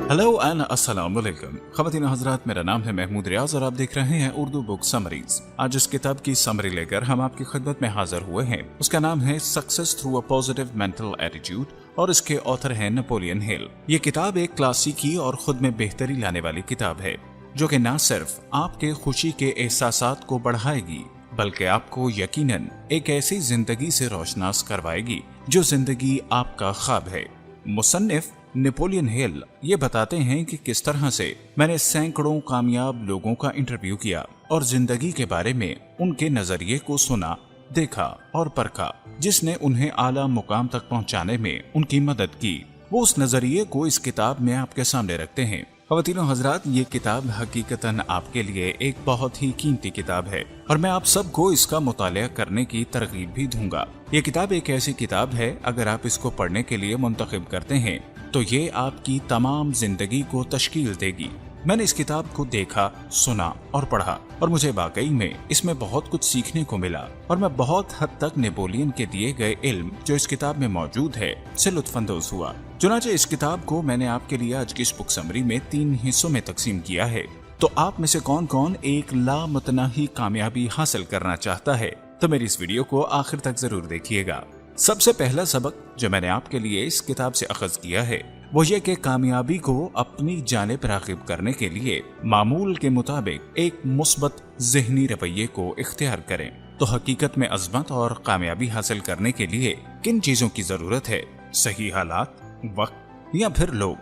Hello and अस्सलाम वालेकुम। ख़वातीन हज़रात, मेरा नाम है महमूद रियाज और आप देख रहे हैं उर्दू बुक समरीज। आज इस किताब की समरी लेकर हम आपकी खिदमत में हाजिर हुए हैं। उसका नाम है success through a positive mental attitude और इसके ऑथर हैं नेपोलियन हिल। ये किताब एक क्लासिकी और खुद में बेहतरी लाने वाली किताब है जो कि न सिर्फ आपके खुशी के एहसासात को बढ़ाएगी बल्कि आपको यकीनन एक ऐसी जिंदगी से रोशनास करवाएगी जो जिंदगी आपका ख्वाब है। मुसन्निफ नेपोलियन हिल ये बताते हैं कि किस तरह से मैंने सैकड़ों कामयाब लोगों का इंटरव्यू किया और जिंदगी के बारे में उनके नजरिए को सुना, देखा और परखा, जिसने उन्हें आला मुकाम तक पहुंचाने में उनकी मदद की। वो उस नजरिए को इस किताब में आपके सामने रखते हैं। ख़वातीनो हज़रात, ये किताब हकीकतन आपके लिए एक बहुत ही कीमती किताब है और मैं आप सबको इसका मुतालिया करने की तरगीब भी दूंगा। ये किताब एक ऐसी किताब है, अगर आप इसको पढ़ने के लिए मुंतखब करते हैं तो ये आपकी तमाम जिंदगी को तश्कील देगी। मैंने इस किताब को देखा, सुना और पढ़ा और मुझे वाकई में इसमें बहुत कुछ सीखने को मिला और मैं बहुत हद तक नेपोलियन के दिए गए इल्म जो इस किताब में मौजूद है से लुत्फानंदोज हुआ। चुनांचे इस किताब को मैंने आपके लिए आज की इस बुक समरी में 3 हिस्सों में तकसीम किया है। तो आप में से कौन कौन एक लामतनाही कामयाबी हासिल करना चाहता है तो मेरी इस वीडियो को आखिर तक जरूर देखिएगा। सबसे पहला सबक जो मैंने आपके लिए इस किताब से अखज किया है वो ये कि कामयाबी को अपनी जानिब राग़िब करने के लिए मामूल के मुताबिक एक मुस्बत ज़हनी रवैये को इख्तियार करें। तो हकीकत में अज़मत और कामयाबी हासिल करने के लिए किन चीजों की जरूरत है? सही हालात, वक्त या फिर लोग?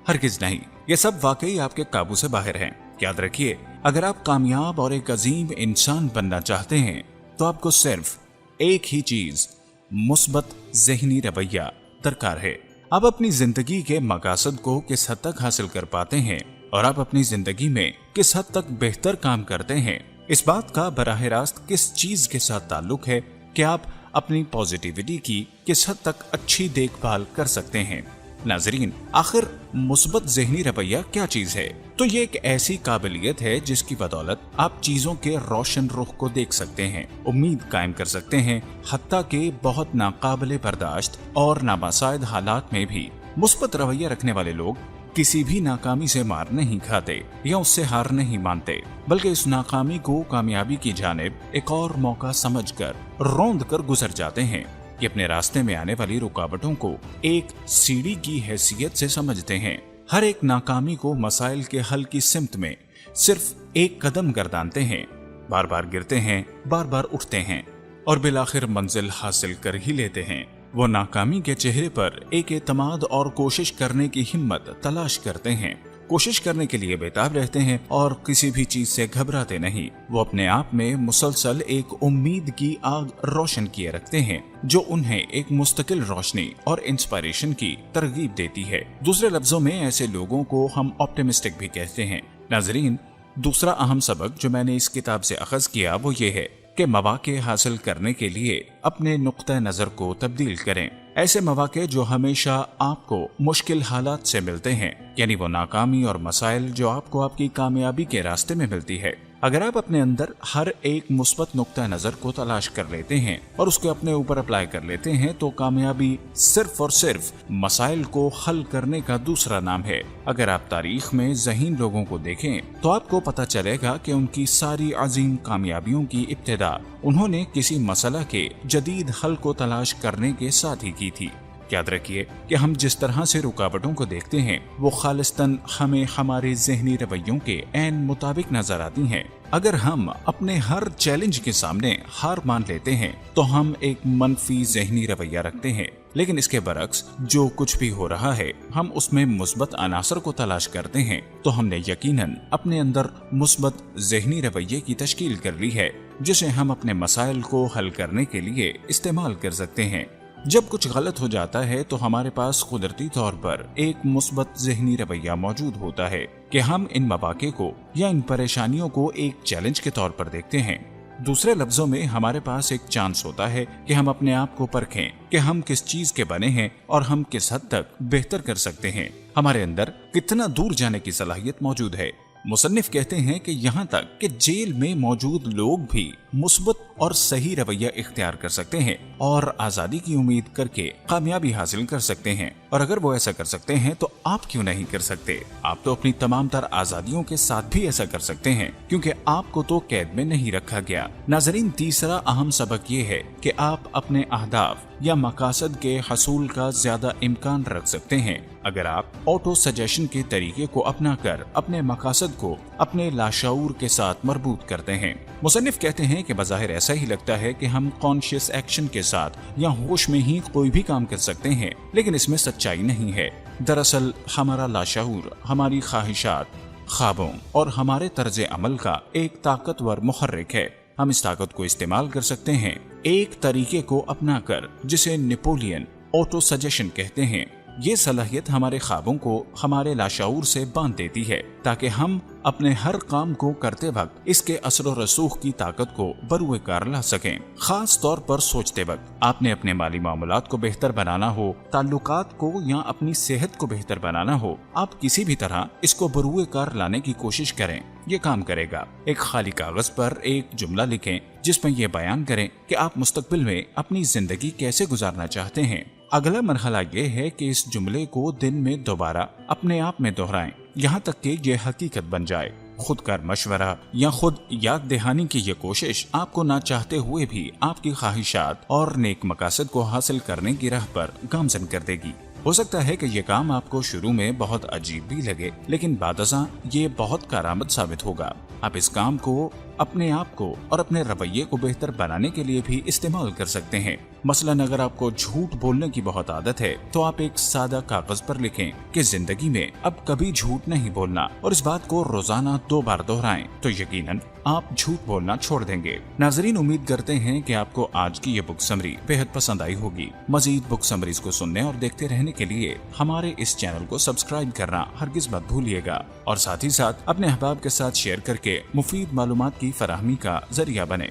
हरगिज नहीं, ये सब वाकई आपके काबू से बाहर हैं। याद रखिए, अगर आप कामयाब और एक अजीम इंसान बनना चाहते हैं तो आपको सिर्फ एक ही चीज, मुस्बत ज़हनी रवैया दरकार है। आप अपनी जिंदगी के मकासद को किस हद तक हासिल कर पाते हैं और आप अपनी जिंदगी में किस हद तक बेहतर काम करते हैं, इस बात का बराह रास्त किस चीज के साथ ताल्लुक है कि आप अपनी पॉजिटिविटी की किस हद तक अच्छी देखभाल कर सकते हैं। नाजरीन, आखिर मुस्बत ज़हनी रवैया क्या चीज है? तो ये एक ऐसी काबिलियत है जिसकी बदौलत आप चीजों के रोशन रुख को देख सकते हैं, उम्मीद कायम कर सकते हैं, हत्ता के बहुत नाकाबिले बर्दाश्त और नाबासायद हालात में भी मुस्बत रवैया रखने वाले लोग किसी भी नाकामी से मार नहीं खाते या उससे हार नहीं मानते, बल्कि इस नाकामी को कामयाबी की जानिब एक और मौका समझकर रौंद कर गुजर जाते हैं। ये अपने रास्ते में आने वाली रुकावटों को एक सीढ़ी की हैसियत से समझते हैं। हर एक नाकामी को मसाइल के हल की सिमत में सिर्फ एक कदम गर्दानते हैं, बार बार गिरते हैं, बार बार उठते हैं और बिलाखिर मंजिल हासिल कर ही लेते हैं। वो नाकामी के चेहरे पर एक एतमाद और कोशिश करने की हिम्मत तलाश करते हैं, कोशिश करने के लिए बेताब रहते हैं और किसी भी चीज से घबराते नहीं। वो अपने आप में मुसलसल एक उम्मीद की आग रोशन किए रखते हैं जो उन्हें एक मुस्तकिल रोशनी और इंस्पिरेशन की तरगीब देती है। दूसरे लफ्जों में ऐसे लोगों को हम ऑप्टिमिस्टिक भी कहते हैं। नाजरीन, दूसरा अहम सबक जो मैंने इस किताब से अखज किया वो ये है कि मौके हासिल करने के लिए अपने नुक्ता नजर को तब्दील करें। ऐसे मौके जो हमेशा आपको मुश्किल हालात से मिलते हैं, यानी वो नाकामी और मसाइल जो आपको आपकी कामयाबी के रास्ते में मिलती है। अगर आप अपने अंदर हर एक मुस्बत नुक्ता नजर को तलाश कर लेते हैं और उसको अपने ऊपर अप्लाई कर लेते हैं तो कामयाबी सिर्फ और सिर्फ मसाइल को हल करने का दूसरा नाम है। अगर आप तारीख में ज़हीन लोगों को देखें तो आपको पता चलेगा कि उनकी सारी अजीम कामयाबियों की इब्तिदा उन्होंने किसी मसला के जदीद हल को तलाश करने के साथ ही की थी। याद रखिए कि हम जिस तरह से रुकावटों को देखते हैं वो खालिस्तन हमें हमारे ज़हनी रवैयों के ऐन मुताबिक नजर आती हैं। अगर हम अपने हर चैलेंज के सामने हार मान लेते हैं तो हम एक मनफी ज़हनी रवैया रखते हैं, लेकिन इसके बरक्स जो कुछ भी हो रहा है हम उसमें मुस्बत अनासर को तलाश करते हैं तो हमने यकीनन अपने अंदर मुस्बत ज़हनी रवैये की तश्कील कर ली है जिसे हम अपने मसाइल को हल करने के लिए इस्तेमाल कर सकते हैं। जब कुछ गलत हो जाता है तो हमारे पास कुदरती तौर पर एक मुस्बत ज़हनी रवैया मौजूद होता है कि हम इन मौके को या इन परेशानियों को एक चैलेंज के तौर पर देखते हैं। दूसरे लफ्जों में हमारे पास एक चांस होता है कि हम अपने आप को परखें कि हम किस चीज के बने हैं और हम किस हद तक बेहतर कर सकते हैं, हमारे अंदर कितना दूर जाने की सलाहियत मौजूद है। मुसन्निफ कहते हैं कि यहाँ तक कि जेल में मौजूद लोग भी मुस्बत और सही रवैया इख्तियार कर सकते हैं और आजादी की उम्मीद करके कामयाबी हासिल कर सकते हैं, और अगर वो ऐसा कर सकते हैं तो आप क्यों नहीं कर सकते। आप तो अपनी तमाम तर आजादियों के साथ भी ऐसा कर सकते हैं, क्योंकि आपको तो कैद में नहीं रखा गया। नाजरीन, तीसरा अहम सबक ये है कि आप अपने अहदाफ या मकासद के हसूल का ज्यादा इम्कान रख सकते हैं अगर आप ऑटो सजेशन के तरीके को अपना कर अपने मकासद को अपने लाशऊर के साथ मरबूत करते हैं। मुसन्निफ कहते हैं कि बज़ाहिर ऐसा ही लगता है कि हम कॉन्शियस एक्शन के साथ या होश में ही कोई भी काम कर सकते हैं, लेकिन इसमें सच्चाई नहीं है। दरअसल हमारा लाशऊर हमारी ख्वाहिशात, ख्वाबों और हमारे तर्ज अमल का एक ताकतवर मुहर्रिक है। हम इस ताकत को इस्तेमाल कर सकते हैं एक तरीके को अपनाकर जिसे नेपोलियन ऑटो सजेशन कहते हैं। ये सलाहियत हमारे ख्वाबों को हमारे लाशऊर से बांध देती है ताकि हम अपने हर काम को करते वक्त इसके असर और रसूख की ताकत को बरूए कार ला सकें। खास तौर पर सोचते वक्त आपने अपने माली मामलात को बेहतर बनाना हो, ताल्लुकात को या अपनी सेहत को बेहतर बनाना हो, आप किसी भी तरह इसको बरूए कार लाने की कोशिश करें, ये काम करेगा। एक खाली कागज पर एक जुमला लिखें जिसमें यह बयान करें कि आप मुस्तकबिल में अपनी जिंदगी कैसे गुजारना चाहते हैं। अगला मरहला ये है कि इस जुमले को दिन में दोबारा अपने आप में दोहराएं, यहाँ तक कि ये हकीकत बन जाए। खुद का मशवरा या खुद याद दहानी की ये कोशिश आपको ना चाहते हुए भी आपकी ख्वाहिशात और नेक मकासद को हासिल करने की राह पर गामजन कर देगी। हो सकता है कि ये काम आपको शुरू में बहुत अजीब भी लगे, लेकिन बादशाह ये बहुत कारआमद साबित होगा। आप इस काम को अपने आप को और अपने रवैये को बेहतर बनाने के लिए भी इस्तेमाल कर सकते हैं। मसलन अगर आपको झूठ बोलने की बहुत आदत है तो आप एक सादा कागज पर लिखें कि जिंदगी में अब कभी झूठ नहीं बोलना, और इस बात को रोजाना 2 बार दोहराएं तो यकीनन आप झूठ बोलना छोड़ देंगे। नाजरीन, उम्मीद करते हैं कि आपको आज की ये बुक समरी बेहद पसंद आई होगी। मजीद बुक समरीज को सुनने और देखते रहने के लिए हमारे इस चैनल को सब्सक्राइब करना हरगिज मत भूलिएगा, और साथ ही साथ अपने अहबाब के साथ शेयर करके मुफीद मालूमात की फराहमी का जरिया बने।